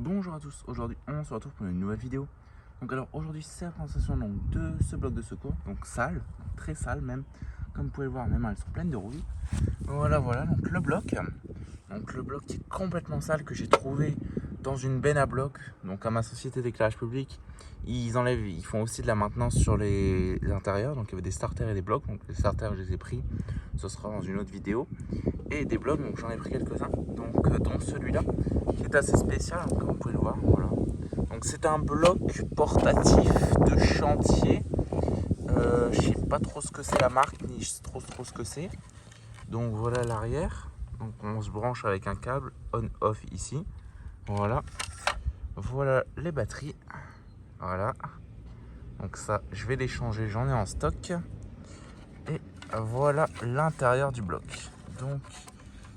Bonjour à tous, aujourd'hui on se retrouve pour une nouvelle vidéo. Donc alors aujourd'hui c'est la présentation donc, de ce bloc de secours, donc sale, très sale même. Comme vous pouvez le voir, même elles sont pleines de rouille. Voilà, donc le bloc. Donc le bloc qui est complètement sale que j'ai trouvé dans une benne à bloc, donc à ma société d'éclairage public. Ils font aussi de la maintenance sur les intérieurs, donc il y avait des starters et des blocs, donc les starters je les ai pris, ce sera dans une autre vidéo. Et des blocs, donc j'en ai pris quelques-uns, donc dont celui-là, qui est assez spécial, hein, comme vous pouvez le voir, voilà. Donc c'est un bloc portatif de chantier, je sais pas trop ce que c'est la marque, ni trop ce que c'est. Donc voilà l'arrière, donc on se branche avec un câble on-off ici, voilà. Voilà les batteries, voilà. Donc ça, je vais les changer, j'en ai en stock. Et voilà l'intérieur du bloc. Donc,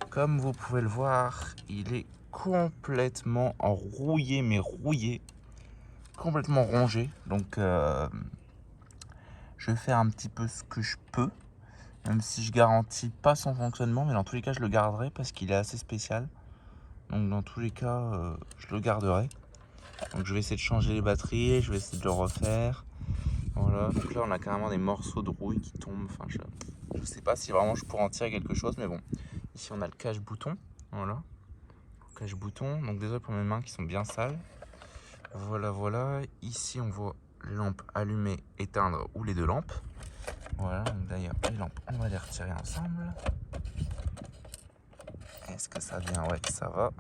comme vous pouvez le voir, il est complètement rouillé, mais rouillé, complètement rongé. Donc, je vais faire un petit peu ce que je peux, même si je garantis pas son fonctionnement, mais dans tous les cas, je le garderai parce qu'il est assez spécial. Donc, dans tous les cas, je le garderai. Donc, je vais essayer de changer les batteries, je vais essayer de le refaire. Voilà, donc là, on a carrément des morceaux de rouille qui tombent. Enfin, je sais pas si vraiment je pourrais en tirer quelque chose, mais bon. Ici, on a le cache-bouton. Voilà. Cache-bouton. Donc, désolé pour mes mains qui sont bien sales. Voilà. Ici, on voit les lampes allumées, éteindre ou les deux lampes. Voilà. Donc, d'ailleurs, les lampes, on va les retirer ensemble. Est-ce que ça vient? Ouais, ça va.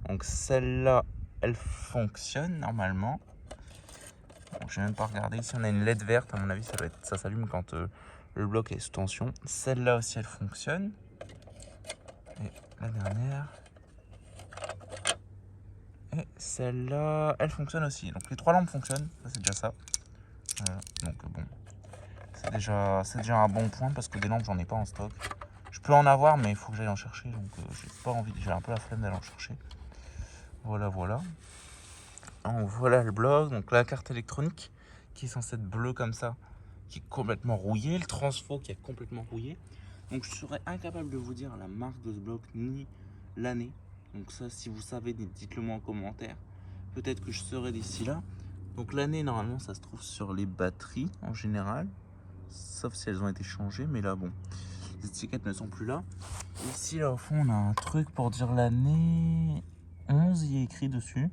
Donc, celle-là, elle fonctionne normalement. Bon, je n'ai même pas regardé. Ici, on a une LED verte. À mon avis, ça s'allume quand le bloc est sous tension. Celle-là aussi, elle fonctionne. Et la dernière. Et celle-là, elle fonctionne aussi. Donc les trois lampes fonctionnent, ça c'est déjà ça. Voilà. Donc bon, c'est déjà un bon point parce que des lampes j'en ai pas en stock. Je peux en avoir mais il faut que j'aille en chercher. Donc j'ai pas envie, j'ai un peu la flemme d'aller en chercher. Voilà. Donc, voilà le bloc, donc la carte électronique qui est censée être bleue comme ça, qui est complètement rouillée. Le transfo qui est complètement rouillé. Donc je serais incapable de vous dire la marque de ce bloc ni l'année. Donc ça, si vous savez, dites-le moi en commentaire. Peut-être que je serai d'ici là. Donc l'année, normalement, ça se trouve sur les batteries en général. Sauf si elles ont été changées. Mais là, bon, les étiquettes ne sont plus là. Ici, là, au fond, on a un truc pour dire l'année 11. Il est écrit dessus.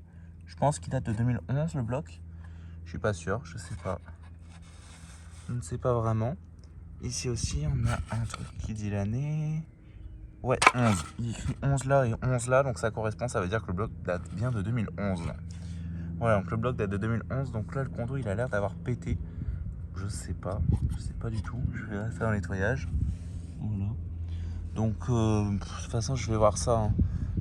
Je pense qu'il date de 2011, le bloc. Je suis pas sûr, je sais pas. Je ne sais pas vraiment. Ici aussi, on a un truc qui dit l'année. Ouais, 11. Il écrit 11 là et 11 là, donc ça correspond, ça veut dire que le bloc date bien de 2011. Voilà, donc le bloc date de 2011, donc là le conduit il a l'air d'avoir pété. Je sais pas du tout. Je verrai ça dans le nettoyage. Voilà. Donc, de toute façon, je vais voir ça, hein.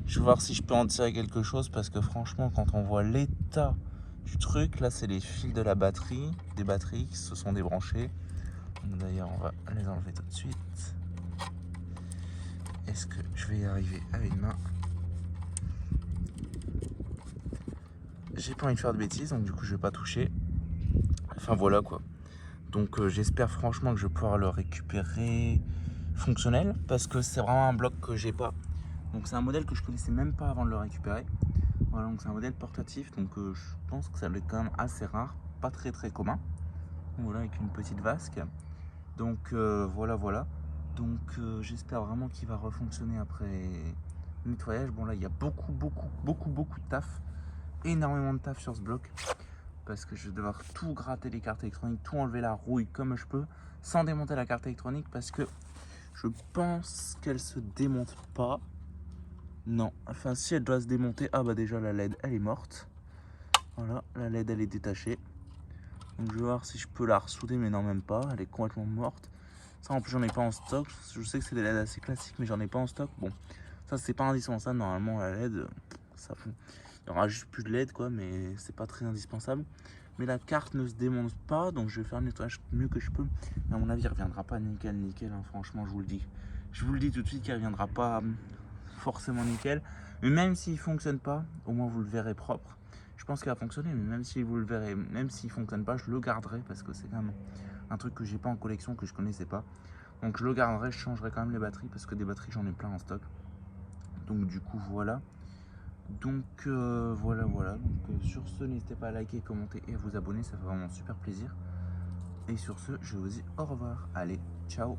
Je vais voir si je peux en tirer quelque chose parce que franchement, quand on voit l'état du truc, là c'est les fils de la batterie, des batteries qui se sont débranchés. D'ailleurs, on va les enlever tout de suite. Est-ce que je vais y arriver à une main? J'ai pas envie de faire de bêtises, donc du coup je vais pas toucher. Enfin voilà quoi. Donc j'espère franchement que je vais pouvoir le récupérer fonctionnel parce que c'est vraiment un bloc que j'ai pas. Donc c'est un modèle que je connaissais même pas avant de le récupérer. Voilà, donc c'est un modèle portatif, donc je pense que ça doit être quand même assez rare, pas très commun. Donc, voilà, avec une petite vasque. Donc voilà. Donc j'espère vraiment qu'il va refonctionner après nettoyage. Bon là il y a beaucoup de taf, énormément de taf sur ce bloc. Parce que je vais devoir tout gratter les cartes électroniques, tout enlever la rouille comme je peux, sans démonter la carte électronique parce que je pense qu'elle se démonte pas. Non, enfin si elle doit se démonter, ah bah déjà la LED elle est morte. Voilà, la LED elle est détachée. Donc je vais voir si je peux la ressouder, mais non même pas, elle est complètement morte. Ça en plus j'en ai pas en stock, je sais que c'est des LED assez classiques mais j'en ai pas en stock. Bon, ça c'est pas indispensable, normalement la LED, ça fout. Il y aura juste plus de LED quoi, mais c'est pas très indispensable. Mais la carte ne se démonte pas, donc je vais faire le nettoyage mieux que je peux. Mais à mon avis, il reviendra pas nickel, hein, franchement, je vous le dis. Je vous le dis tout de suite qu'il reviendra pas forcément nickel. Mais même s'il fonctionne pas, au moins vous le verrez propre. Je pense qu'il va fonctionner, mais même si vous le verrez, même s'il fonctionne pas, je le garderai parce que c'est quand même un truc que j'ai pas en collection, que je connaissais pas. Donc je le garderai, je changerai quand même les batteries parce que des batteries j'en ai plein en stock. Donc du coup voilà. Donc voilà. Donc, sur ce, n'hésitez pas à liker, commenter et à vous abonner, ça fait vraiment super plaisir. Et sur ce, je vous dis au revoir. Allez, ciao.